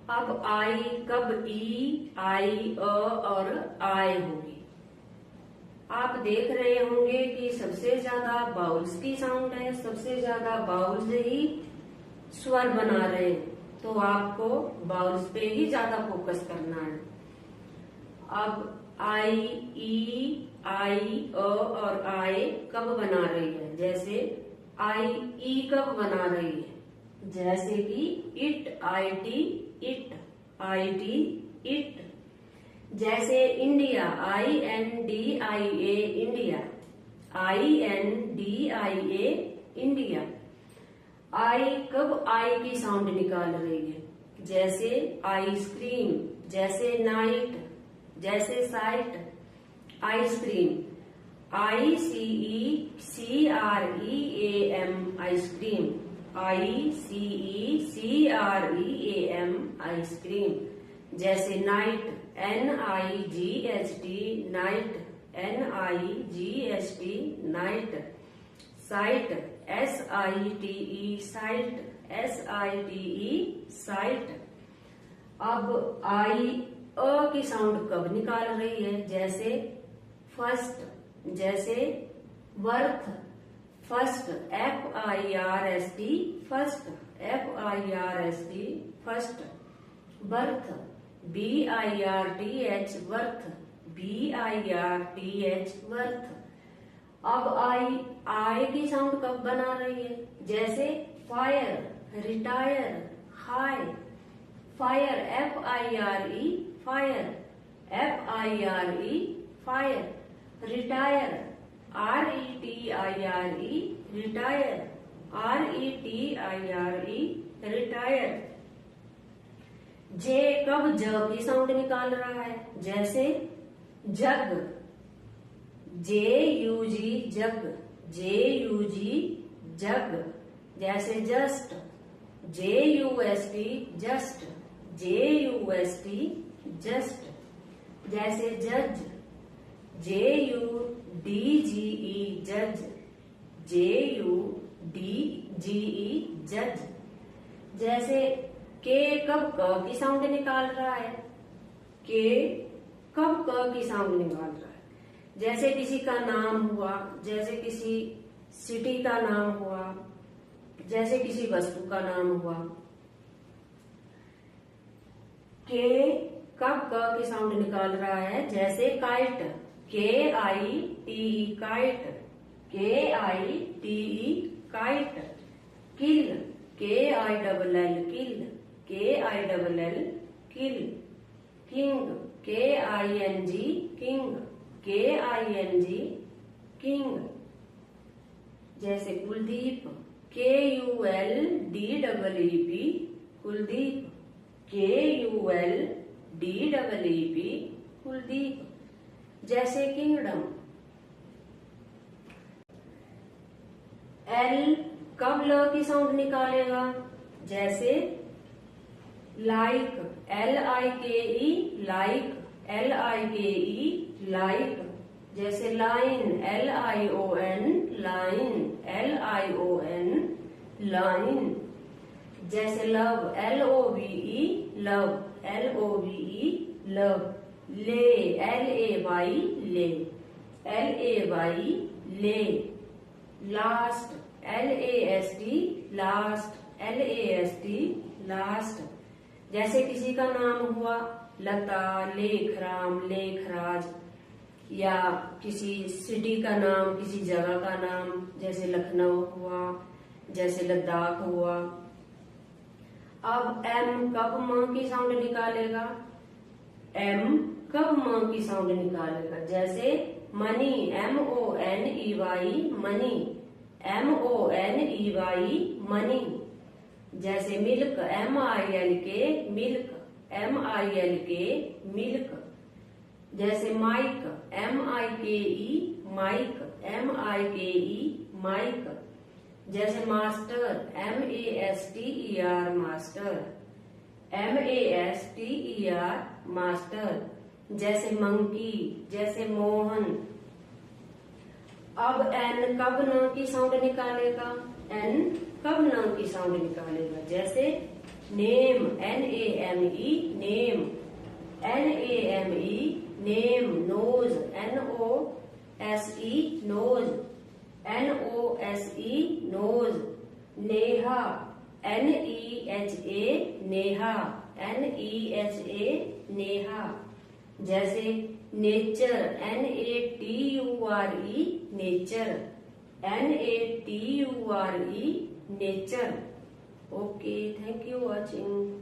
अब आई कब ई, आई, अ और आय होगी। आप देख रहे होंगे कि सबसे ज्यादा बाउल्स की साउंड है, सबसे ज्यादा बाउल्स ही स्वर बना रहे हैं, तो आपको बाउल्स पे ही ज्यादा फोकस करना है। अब आई, ई, आई, अ और आय कब बना रही है, जैसे आई ई कब बना रही है, जैसे कि it, I T, it, I T, it. जैसे India, I N D I A, India, I N D I A, India. I कब आई की साउंड निकाल रही है, जैसे आइसक्रीम, जैसे नाइट, जैसे site, ice cream, I C E C R E A M, ice cream, I C E C R E A M, ice cream. जैसे night, N I G H T, night, N I G H T, night. Site, S I T E, site, S I T E, site. अब I अ की sound कब निकाल रही है, जैसे first, जैसे worth, first, F I R S T, first, F I R S T, first. Birth, B I R T H, worth, B I R T H, worth. अब I की sound कब बना रही है, जैसे fire, retire, high. Fire, F I R E, fire, F I R E, fire. Retire, R E T I R E, retire, R E T I R E, retire. जे कब ज की sound निकाल रहा है, जैसे जग, जे you ji, jug, J you जी, जग। जैसे just, जे U S T, just, जे U S T, just. जैसे जज, जे यू डी जी ई, जज, जे यू डी जी ई, जज। जैसे के कब क की साउंड निकाल रहा है, के कब क की साउंड निकाल रहा है, जैसे किसी का नाम हुआ, जैसे किसी सिटी का नाम हुआ, जैसे किसी वस्तु का नाम हुआ। के कब क की साउंड निकाल रहा है, जैसे काइट, के आई टी ई, काइट, के आई टी ई, काइट। किल, के आई डबल एल, किल, के I double L, kill. King, के आई एन जी, किंग, के आई एन जी, किंग। जैसे Kuldeep, K U L D double E P, Kuldeep, K U L D double E P, Kuldeep. जैसे kingdom, L कब ल की sound निकालेगा, जैसे like, L I K E, like, L I K E, like. जैसे line, L I O N, line, L I O N, line. जैसे love, L O V E, love, L O V E, love. Lay, L A Y, lay, L A Y, lay. Last, L A S T, last, L A S T, last. जैसे किसी का नाम हुआ लता, लेखराम, लेखराज। या किसी city का नाम, किसी जगह का नाम, जैसे लखनऊ हुआ, जैसे लद्दाख हुआ। अब एम कब म की साउंड निकालेगा, एम कब म की साउंड निकालेगा, जैसे money, M O N E Y, money, M O N E Y, money. जैसे milk, M I L K, milk, M I L K, milk. जैसे mike, M I K E, mike, M I K E, mike. जैसे master, M A S T E R, master, M A S T E R, master. जैसे monkey, जैसे मोहन। अब N कब न की sound निकालेगा, N कब न की साउंड निकालेगा, जैसे name, NAME, name, NAME, name. Nose, NOSE, nose, NOSE, nose. Neha, NEHA, Neha, NEHA, Neha. जैसे nature, NATURE, nature, NATURE, nature. Okay, thank you watching.